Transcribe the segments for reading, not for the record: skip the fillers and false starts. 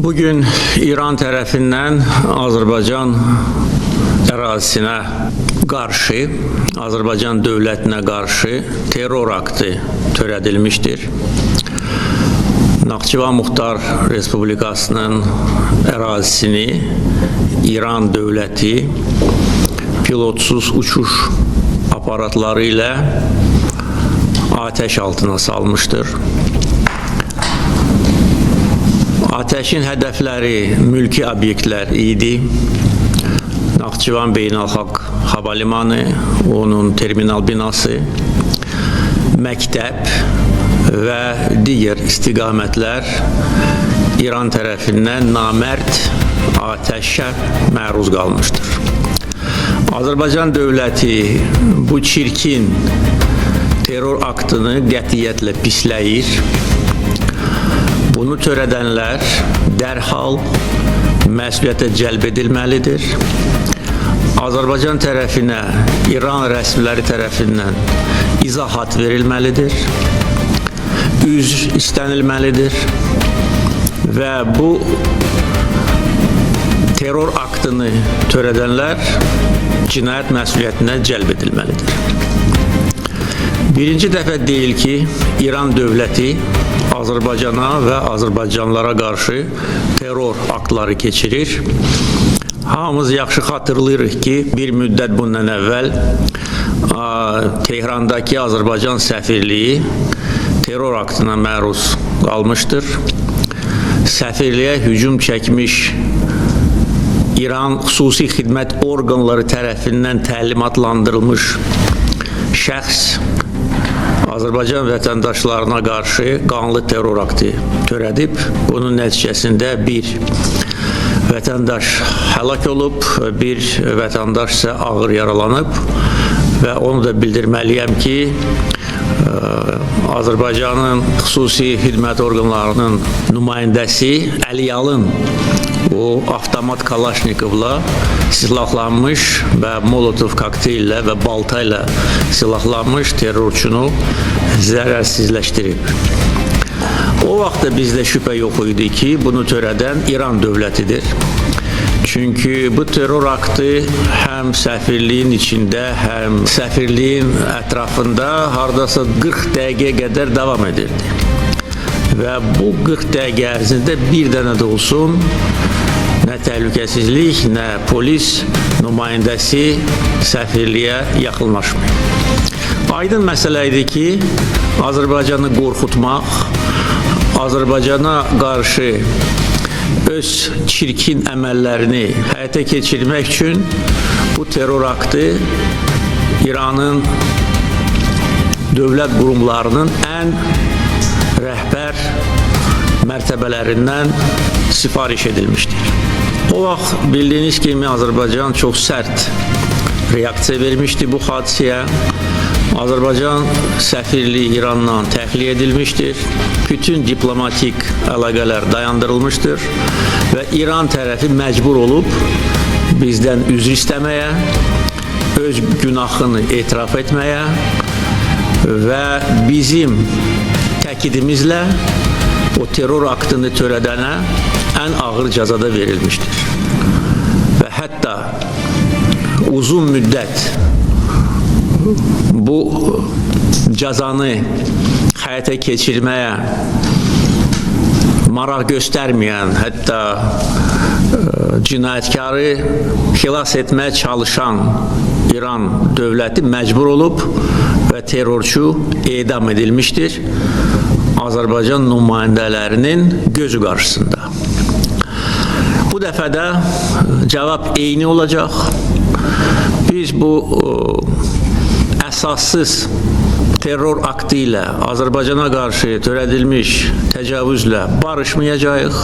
Bugün İran tərəfindən Azərbaycan ərazisinə qarşı, Azərbaycan dövlətinə qarşı terror aktı törədilmişdir. Naxçıvan Muxtar Respublikasının ərazisini İran dövləti pilotsuz uçuş aparatları ilə ateş altına salmışdır. Ateşin hədəfləri mülki obyektlər idi. Naxçıvan Beynəlxalq Hava Limanı, onun terminal binası, məktəb və digər istiqamətlər İran tərəfindən namərd ateşə məruz qalmışdır. Azərbaycan dövləti bu çirkin terror aktını qətiyyətlə pisləyir. Bunu törədənlər dərhal məsuliyyətə cəlb edilməlidir. Azərbaycan tərəfinə İran rəsmiləri tərəfindən izahat verilməlidir. Üzr istənilməlidir və bu terror aktını törədənlər cinayət məsuliyyətinə cəlb edilməlidir. Birinci dəfə deyil ki, İran dövləti Azərbaycana və Azərbaycanlılara qarşı terror aktları keçirir. Hamımız yaxşı xatırlayırıq ki, bir müddət bundan əvvəl Tehrandakı Azərbaycan səfirliyi terror aktına məruz qalmışdır. Səfirliyə hücum çəkmiş İran xüsusi xidmət orqanları tərəfindən təlimatlandırılmış şəxs Azərbaycan vətəndaşlarına qarşı qanlı terror aktı törədib. Bunun nəticəsində bir vətəndaş həlak olub, bir vətəndaş isə ağır yaralanıb və onu da bildirməliyəm ki, Azərbaycanın xüsusi xidmət orqanlarının nümayəndəsi Əliyalın o avtomat Kalaşnikovla silahlanmış və Molotov kokteyllə və baltayla silahlanmış terrorçunu zərərsizləşdirib. O vaxtda bizdə şübhə yox idi ki, bunu törədən İran dövlətidir. Çünki bu terror aktı həm səfirliyin içində, həm səfirliyin ətrafında hardasa 40 dəqiqəyə qədər davam edirdi. Və bu 40 dəqiqə ərzində bir dənə də olsun nə təhlükəsizlik, nə polis nümayəndəsi səfirliyə yaxınlaşmır. Aydın məsələ idi ki, Azərbaycanı qorxutmaq, Azərbaycana qarşı öz çirkin əməllərini həyata keçirmək üçün bu terror aktı İranın dövlət qurumlarının ən rəhbər mərtəbələrindən sifariş edilmişdir. O vaxt bildiyiniz kimi Azərbaycan çox sərt reaksiya vermişdi bu hadisəyə. Azərbaycan səfirliyi İrandan təxliyə edilmişdir. Bütün diplomatik əlaqələr dayandırılmışdır və İran tərəfi məcbur olub bizdən üzr istəməyə, öz günahını etiraf etməyə və bizim təkidimizlə o terror aktını törədənə ən ağır cəzada verilmişdir. Və hətta uzun müddət bu cəzanı həyata keçirməyə maraq göstərməyən, hətta cinayətkarı xilas etməyə çalışan İran dövləti məcbur olub və terrorçu edam edilmişdir Azərbaycan nümayəndələrinin gözü qarşısında. Bu dəfə də cavab eyni olacaq. Biz bu əsassız terror aktı ilə Azərbaycana qarşı törədilmiş təcavüzlə barışmayacağıq.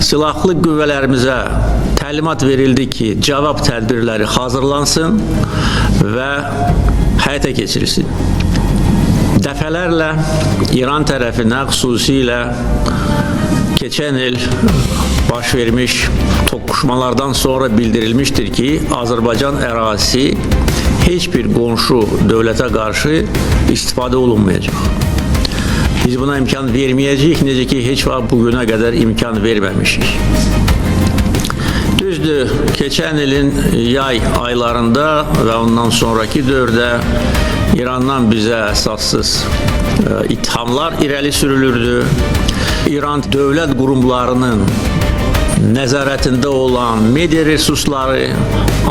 Silahlı qüvvələrimizə təlimat verildi ki, cavab tədbirləri hazırlansın və həyata keçirilsin. Dəfələrlə İran tərəfinə xüsusilə keçən il baş vermiş toqquşmalardan sonra bildirilmişdir ki, Azərbaycan ərazisi heç bir qonşu dövlətə qarşı istifadə olunmayacaq. Biz buna imkan verməyəcəyik, necə ki heç vaxt bugüne kadar imkan verməmişik. Düzdür, keçən ilin yay aylarında ve ondan sonraki dövrdə İrandan bizə əsassız ithamlar irəli sürülürdü. İran dövlət qurumlarının nəzarətində olan media resursları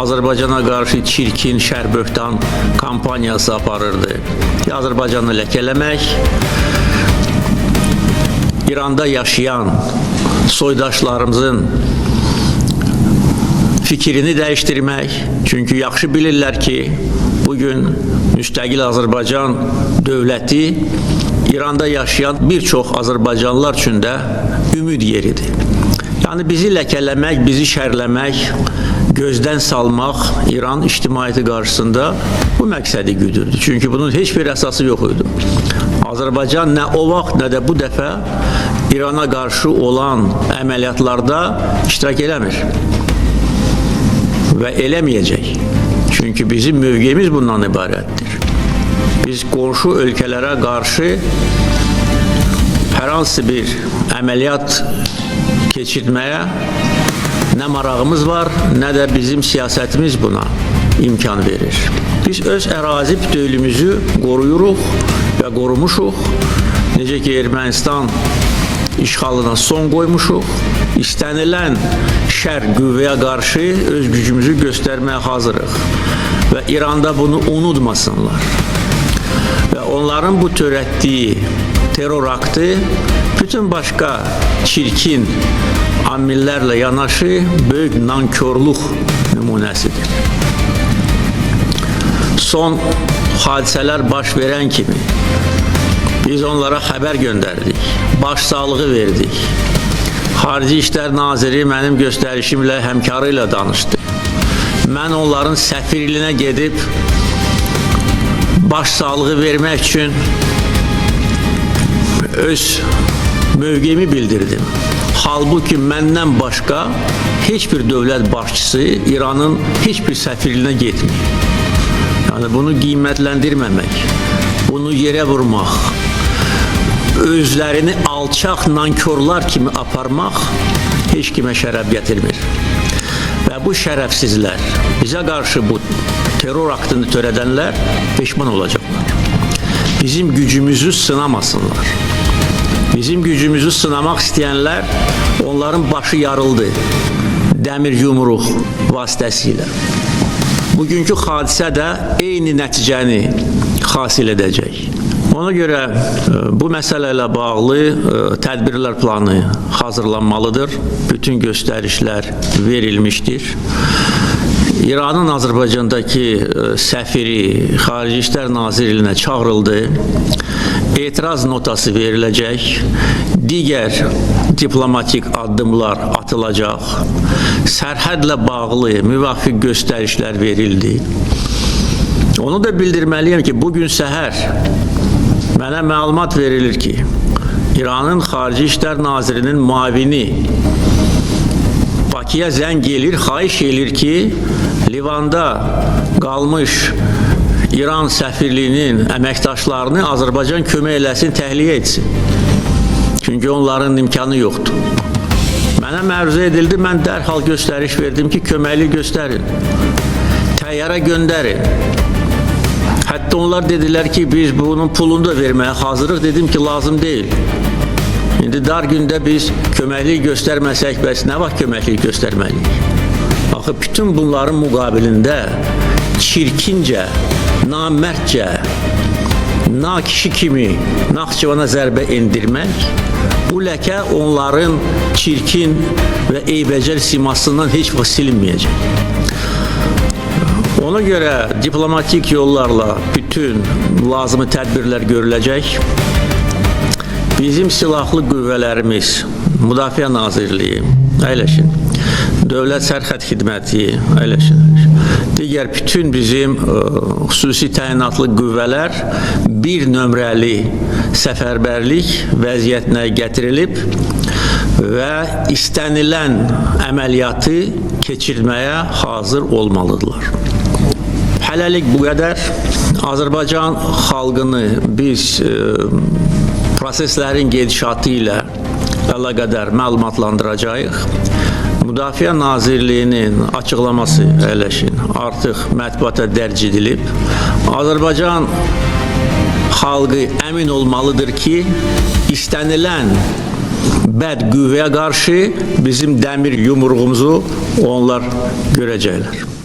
Azərbaycana qarşı çirkin şərböhtan kampaniyası aparırdı. Azərbaycanı ləkələmək, İranda yaşayan soydaşlarımızın fikrini dəyişdirmək. Çünki yaxşı bilirlər ki, bugün müstəqil Azərbaycan dövləti İranda yaşayan bir çox Azərbaycanlılar üçün də ümid yeridir. Yani bizi ləkələmək, bizi şərləmək, gözdən salmaq İran ictimaiyyəti qarşısında bu məqsədi güdürdü. Çünki bunun heç bir əsası yox idi. Azərbaycan nə o vaxt, nə də bu dəfə İrana qarşı olan əməliyyatlarda iştirak eləmir və eləməyəcək. Çünki bizim mövqeyimiz bundan ibarətdir. Biz qonşu ölkələrə qarşı hər hansı bir əməliyyat keçirməyə nə marağımız var, nə də bizim siyasətimiz buna imkan verir. Biz öz ərazi bütövlüyümüzü qoruyuruq və qorumuşuq. Necə ki, Ermənistan işğalına son qoymuşuq. İstənilən şər qüvvəyə qarşı öz gücümüzü göstərməyə hazırıq. Və İranda bunu unutmasınlar. Və onların bu törətdiyi terror aktı bütün başqa çirkin amillərlə yanaşı böyük nankörlük nümunəsidir. Son hadisələr baş verən kimi biz onlara xəbər göndərdik, başsağlığı verdik. Xarici İşlər Naziri mənim göstərişimlə həmkarı ilə danışdı. Mən onların səfirliyinə gedib başsağlığı vermək üçün öz mövqeyimi bildirdim. Halbuki məndən başqa heç bir dövlət başçısı İranın heç bir səfirliyinə getmir. Yani bunu qiymətləndirməmək, bunu yerə vurmaq, özlərini alçaq nankörlər kimi aparmaq heç kimə şərəf gətirmir. Və bu şərəfsizlər, bizə qarşı bu terror aktını törədənlər peşman olacaqlar. Bizim gücümüzü sınamasınlar. Bizim gücümüzü sınamaq istəyənlər, onların başı yarıldı dəmir yumruq vasitəsilə. Bugünkü hadisə də eyni nəticəni hasil edəcək. Ona görə bu məsələ ilə bağlı tədbirlər planı hazırlanmalıdır. Bütün göstərişlər verilmişdir. İranın Azərbaycandakı səfiri Xarici İşlər Nazirliyinə çağırıldı. Etiraz notası veriləcək. Digər diplomatik addımlar atılacaq. Sərhədlə bağlı müvafiq göstərişlər verildi. Onu da bildirməliyəm ki, bugün səhər mənə məlumat verilir ki, İranın Xarici İşlər Nazirinin müavini Bakıya zəng gelir, xahiş edir ki, Livanda qalmış İran səfirliyinin əməkdaşlarını Azərbaycan kömək eləsin, təxliyə etsin. Çünki onların imkanı yoxdur. Mənə məruzə edildi, mən dərhal göstəriş verdim ki, köməklik göstərin, təyyarə göndərin. Hətta onlar dedilər ki, biz bunun pulunu da verməyə hazırıq. Dedim ki, lazım deyil. İndi dar gündə biz köməklik göstərməsək, bəs nə vaxt köməklik göstərməliyik? Axı, bütün bunların müqabilində çirkincə, namərdcə, nakişi kimi Naxçıvana zərbə endirmək, bu ləkə onların çirkin və eybəcər simasından heç vaxt silinməyəcək. Ona görə diplomatik yollarla bütün lazımi tədbirlər görüləcək. Bizim silahlı qüvvələrimiz, Müdafiə Nazirliyi, əyləşin, Dövlət Sərhəd Xidməti, əyləşin, digər bütün bizim xüsusi təyinatlı qüvvələr bir nömrəli səfərbərlik vəziyyətinə gətirilib və istənilən əməliyyatı keçirməyə hazır olmalıdırlar. Hələlik bu qədər. Azərbaycan xalqını biz proseslərin gedişatı ilə əlaqədar məlumatlandıracağıq. Müdafiə Nazirliyinin açıqlaması əyləşin artıq mətbuata dərc edilib. Azərbaycan xalqı əmin olmalıdır ki, istənilən bəd qüvvəyə qarşı bizim dəmir yumruğumuzu onlar görəcəklər.